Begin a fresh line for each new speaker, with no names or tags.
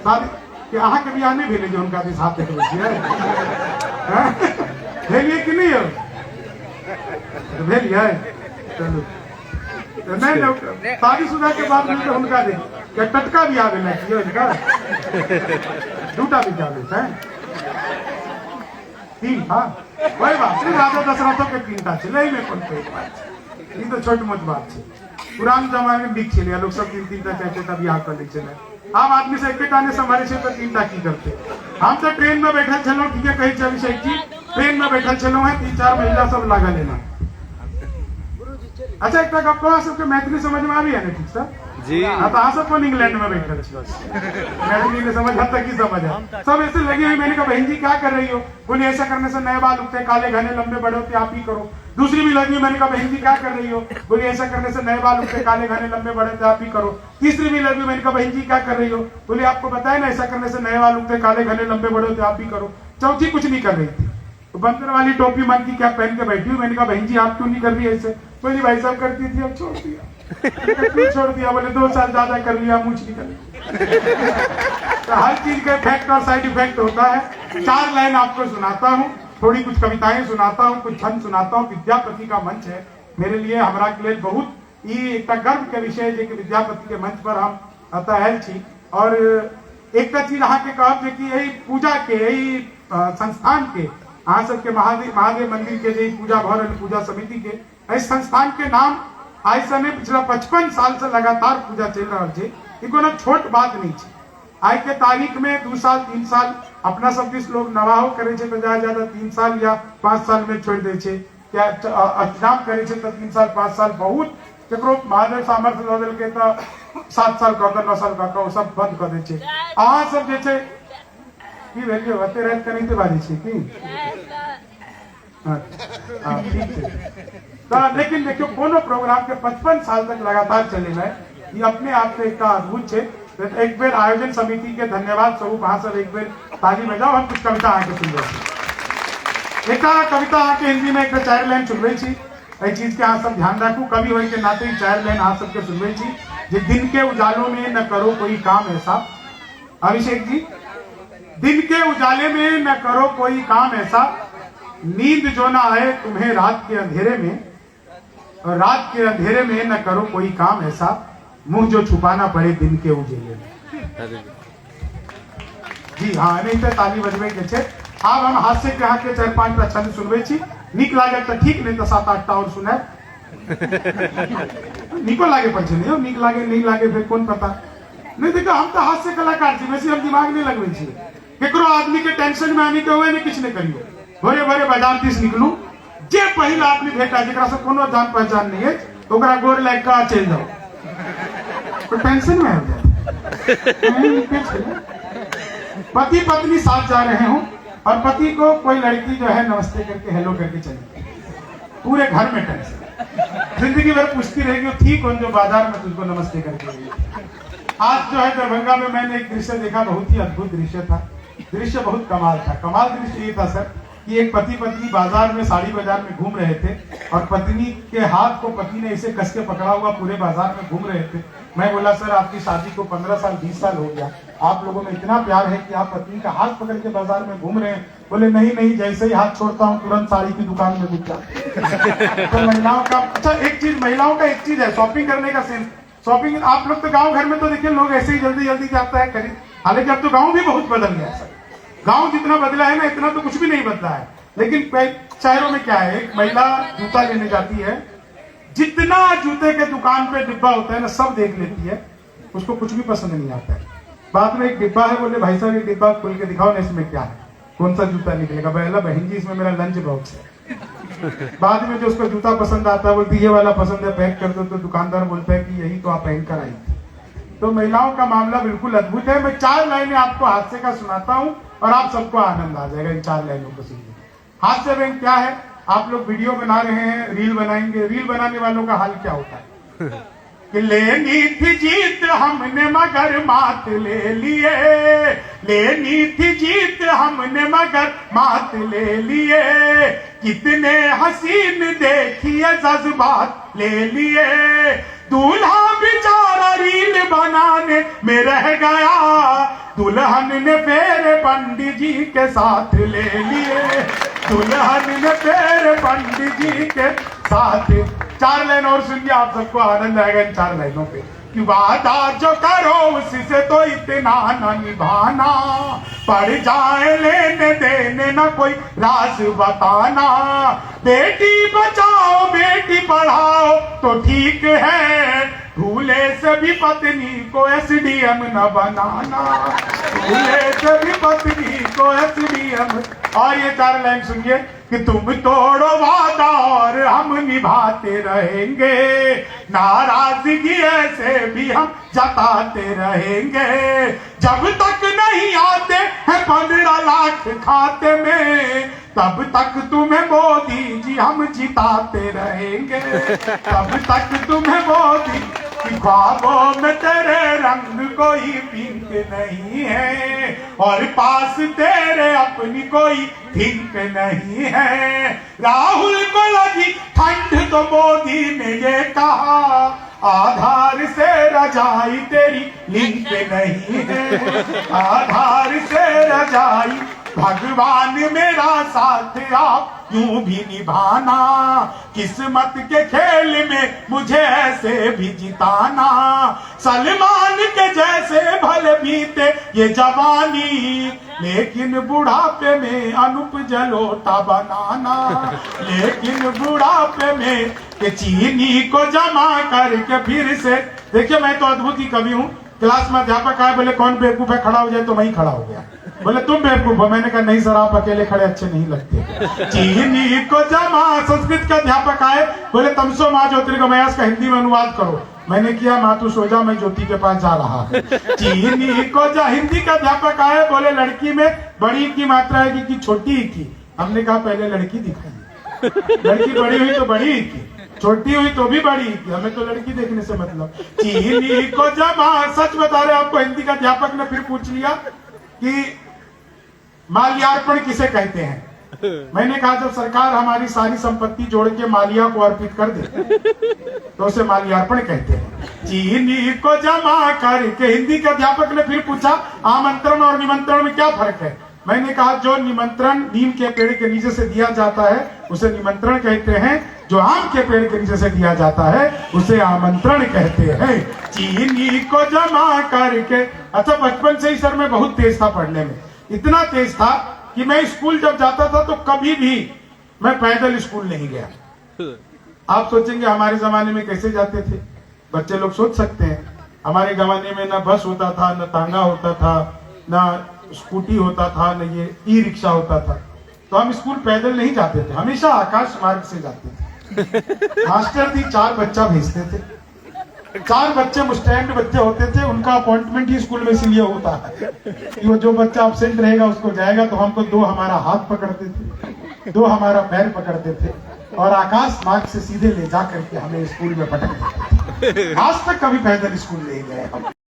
शादी कि अहाँ के बियाह नहीं भेले जो उनका भी साथ देख लीजिए भेलिए कि नहीं हो तो भेलिए चलो नहीं शादीशुदा के बाद में तो उनका दे क्या टटका बियाह भेला कि इनका दूटा भी जावे है तीन था वही बात नहीं राजा दशरथों के तीन था चले में कौन पे बात ये तो छोट मोट बात है पुरान जमाने में बिक चलिए लोग सब तीन तीन था चार चार बियाह कर ले चले हम आदमी से एक टाने से हमारे से तो तीन की करते हम तो ट्रेन में बैठा चलो ठीक है कहीं चली शेख जी ट्रेन में बैठा चलो है 3-4 महिला सब लगा लेना। अच्छा एक तक आपको सबके मैथिली समझ में आ रही है ना ठीक सर
जी
हाँ तो आप सबको इंग्लैंड में बैठे मैथिली में समझ हद तक ही समझ है सब ऐसे लगी हुई। मैंने कहा बहन जी क्या कर रही हो बोले ऐसा करने से नए बाल उगते काले घने लंबे बड़े होते आप ही करो। दूसरी भी लगी। मैंने कहा बहन जी क्या कर रही हो बोले ऐसा करने से नए बाल उगते काले घने लंबे बड़े होते आप ही करो। तीसरी भी लगी। मैंने कहा बहन जी क्या कर रही हो बोले आपको बताया ना ऐसा करने से नए बाल उगते काले घने लंबे बड़े होते आप ही करो। चौथी कुछ नहीं कर रही थी तो बंदर वाली टोपी मन की क्या पहन के बैठी हूँ। मैंने कहा बहन जी आप क्यों नहीं कर रही ऐसे बोली भाई साहब करती थी अब छोड़ दिया। क्यों छोड़ दिया बोले 2 साल ज्यादा कर लिया मूछ निकल। तो हर चीज का इफेक्ट और साइड इफेक्ट होता है। 4 लाइन आपको सुनाता हूँ थोड़ी कुछ कविताएं सुनाता हूँ कुछ छंद सुनाता हूँ। विद्यापति का मंच है मेरे लिए हमारा के लिए बहुत ही एक गर्व के विषय है कि विद्यापति के मंच पर हम आयल छी। और एक चीज अहाँ के कहब कि यही पूजा के यही संस्थान के अहाँ सबके महादेव मंदिर के जो पूजा भर पूजा समिति के इस संस्थान के नाम आज से पिछला 55 साल से लगातार पूजा चल रहा है। ये कोनो छोट बात नहीं है। आज के तारीख में 2 साल 3 साल अपना सब किस लोग नवाहो करे तो ज्यादा 3 साल या 5 साल में छोड़ दे क्या अष्टजाम करे तो 3 साल 5 साल बहुत केकरो महादेव सामर्थ्य दे दिल के तो 7 साल का 9 साल का सब बंद कर दे अहाँ सब जे छे की वैल्यू होते रहत के नहीं तो बाजी छे की ठीक है तो लेकिन देखियो कोनो प्रोग्राम के 55 साल तक लगातार चले है ये अपने आप से एक अद्भुत है। तो एक बेर आयोजन समिति के धन्यवाद स्वरूप अहाँ सब एक बेर ताली बजाओ। हम कुछ कविता आके सुनबे छी। एक कविता आके हिंदी में एक 4 लाइन सुनबे छी। ए चीज के अहाँ सब ध्यान रखू कवि होय के नाते 4 लाइन अहाँ सबके सुनबे छी। जे दिन के उजालों में न करो कोई काम ऐसा अभिषेक जी दिन के उजाले में न करो कोई काम ऐसा नींद जो ना आए तुम्हें रात के अंधेरे में और रात के अंधेरे में न करो कोई काम ऐसा मुंह जो छुपाना पड़े दिन के उजेले में। जी हाँ नहीं तो ताली बजबे के छे। अब हम हास्य के यहाँ के 4-5 टा छंद सुनबे छी। निक लागे तो ठीक नहीं तो 7-8 टा और सुने निको लागे पर नहीं निक लागे नहीं लागे फिर कौन पता नहीं। देखो हम तो हास्य कलाकार छी वैसे हम दिमाग नहीं लगवे छी। केकरो आदमी के टेंशन में आने के हुए नहीं कुछ नहीं करियो भोरे भोरे बाजार दिस निकलू जे पहिला आदमी भेटा जेकरा से कोनो जान पहचान नहीं है तो ओकरा गोर लाग का चल जाओ तो टेंशन में आ जाए। पति पत्नी साथ जा रहे हो और पति को कोई लड़की जो है नमस्ते करके हेलो करके चली पूरे घर में टेंशन जिंदगी भर पूछती रहेगी ठीक कौन जो बाजार में तुझको नमस्ते करके गई। आज जो है दरभंगा में मैंने एक दृश्य देखा बहुत ही अद्भुत दृश्य था। दृश्य बहुत कमाल था। कमाल दृश्य ये था सर कि एक पति पत्नी बाजार में साड़ी बाजार में घूम रहे थे और पत्नी के हाथ को पति ने इसे कस के पकड़ा हुआ पूरे बाजार में घूम रहे थे। मैं बोला सर आपकी शादी को 15 साल 20 साल हो गया आप लोगों में इतना प्यार है कि आप पत्नी का हाथ पकड़ के बाजार में घूम रहे हैं। बोले नहीं नहीं जैसे ही हाथ छोड़ता हूँ तुरंत साड़ी की दुकान में घुस जाता। तो महिलाओं का अच्छा एक चीज महिलाओं का एक चीज है शॉपिंग करने का सेंस। शॉपिंग आप लोग तो गाँव घर में तो देखिए लोग ऐसे ही जल्दी जल्दी जाता है खरीद। हालांकि अब तो गाँव भी बहुत बदल गया सर। गाँव जितना बदला है ना इतना तो कुछ भी नहीं बदला है। लेकिन शहरों में क्या है एक महिला जूता लेने जाती है जितना जूते के दुकान पे डिब्बा होता है ना सब देख लेती है उसको कुछ भी पसंद नहीं आता है। बाद में एक डिब्बा है बोले भाई साहब ये डिब्बा खोल के दिखाओ ना इसमें क्या है कौन सा जूता निकलेगा। बोला बहन जी इसमें मेरा लंच बॉक्स है। बाद में जो उसको जूता पसंद आता है बोलती ये वाला पसंद है पैक कर दो तो दुकानदार बोलता है कि यही तो आप पहन कर आई थी। तो महिलाओं का मामला बिल्कुल अद्भुत है। मैं 4 लाइनें आपको हास्य का सुनाता हूँ और आप सबको आनंद आ जाएगा इन 4 लाइनों को सुनिए। हास्य बैंक क्या है आप लोग वीडियो बना रहे हैं रील बनाएंगे। रील बनाने वालों का हाल क्या होता है कि लेनी थी जीत हमने मगर मात ले लिए लेनी थी जीत हमने मगर मात ले लिए कितने हसीन देखिए जज्बात ले लिए दूल्हा बेचारा रील बनाने में रह गया, दुल्हन ने फेरे पंडित जी के साथ ले लिए, दुल्हन ने फेरे पंडित जी के साथ। 4 लाइन और सुनिए, आप सबको आनंद आएगा इन 4 लाइनों पे। कि वादा जो करो उससे तो इतना न निभाना, पड़ जाए लेने देने न कोई राज बताना, बेटी बचाओ बेटी पढ़ाओ तो ठीक है, भूले से भी पत्नी को एसडीएम न बनाना, भूले से भी पत्नी को एसडीएम। और ये 4 लाइन सुनिए कि तुम तोड़ो वादा और हम निभाते रहेंगे, नाराजगी ऐसे भी हम जताते रहेंगे, जब तक नहीं आते हैं 15 लाख खाते में, तब तक तुम्हें मोदी जी हम जिताते रहेंगे, तब तक तुम्हें मोदी की ख्वाबों में तेरे रंग कोई पिंक नहीं है, और पास तेरे अपनी कोई थिंक नहीं है। राहुल को लगी ठंड तो मोदी ने ये कहा, आधार से रजाई तेरी लिंक नहीं है, आधार से रजाई, भगवान मेरा साथ आप यूं भी निभाना, किस्मत के खेल में मुझे ऐसे भी जिताना, सलमान के जैसे भले बीते ये जवानी, लेकिन बुढ़ापे में अनूप जलोटा बनाना, लेकिन बुढ़ापे में के चीनी को जमा करके फिर से। देखिए मैं तो अद्भुत ही कवि हूँ। क्लास में अध्यापक आए, बोले कौन बेवकूफ है, खड़ा हो जाए, तो मैं ही खड़ा हो गया। बोले तुम बेवकूफ हो, मैंने कहा नहीं सर आप अकेले खड़े अच्छे नहीं लगते। चीनी को जमा, संस्कृत के अध्यापक आए, बोले तमसो माँ ज्योतिर्गमयास का हिंदी में अनुवाद करो, मैंने किया माँ तू सो जा मैं ज्योति के पास जा रहा है। चीनी को जा, हिंदी का अध्यापक आए, बोले लड़की में बड़ी की मात्रा है कि छोटी की, हमने कहा पहले लड़की दिखाई, लड़की बड़ी हुई तो बड़ी की, छोटी हुई तो भी बड़ी की, हमें तो लड़की देखने से मतलब। चीनी को जमा, सच बता रहे आपको, हिंदी का अध्यापक ने फिर पूछ लिया कि माल्यार्पण किसे कहते हैं। मैंने कहा जब सरकार हमारी सारी संपत्ति जोड़ के मालिया को अर्पित कर दे तो उसे माल्यार्पण कहते हैं। चीनी को जमा करके, हिंदी के अध्यापक ने फिर पूछा आमंत्रण और निमंत्रण में क्या फर्क है। मैंने कहा जो निमंत्रण नीम के पेड़ के नीचे से दिया जाता है उसे निमंत्रण कहते हैं, जो आम के पेड़ के नीचे से दिया जाता है उसे आमंत्रण कहते हैं। चीनी को जमा करके। अच्छा बचपन से ही सर मैं बहुत तेज था पढ़ने में, इतना तेज था कि मैं स्कूल जब जाता था तो कभी भी मैं पैदल स्कूल नहीं गया। आप सोचेंगे हमारे जमाने में कैसे जाते थे, बच्चे लोग सोच सकते हैं। हमारे जमाने में ना बस होता था, ना तांगा होता था, ना स्कूटी होता था, ना ये ई रिक्शा होता था, तो हम स्कूल पैदल नहीं जाते थे, हमेशा आकाश मार्ग से जाते थे। मास्टर दी 4 बच्चा भेजते थे, 4 बच्चे मुस्टैंड बच्चे होते थे, उनका अपॉइंटमेंट ही स्कूल में इसलिए होता है कि वो जो बच्चा एब्सेंट रहेगा उसको जाएगा, तो हमको 2 हमारा हाथ पकड़ते थे, 2 हमारा पैर पकड़ते थे और आकाश मार्ग से सीधे ले जा करके हमें स्कूल में पटक देते थे। आज तक कभी पैदल स्कूल नहीं गए हम।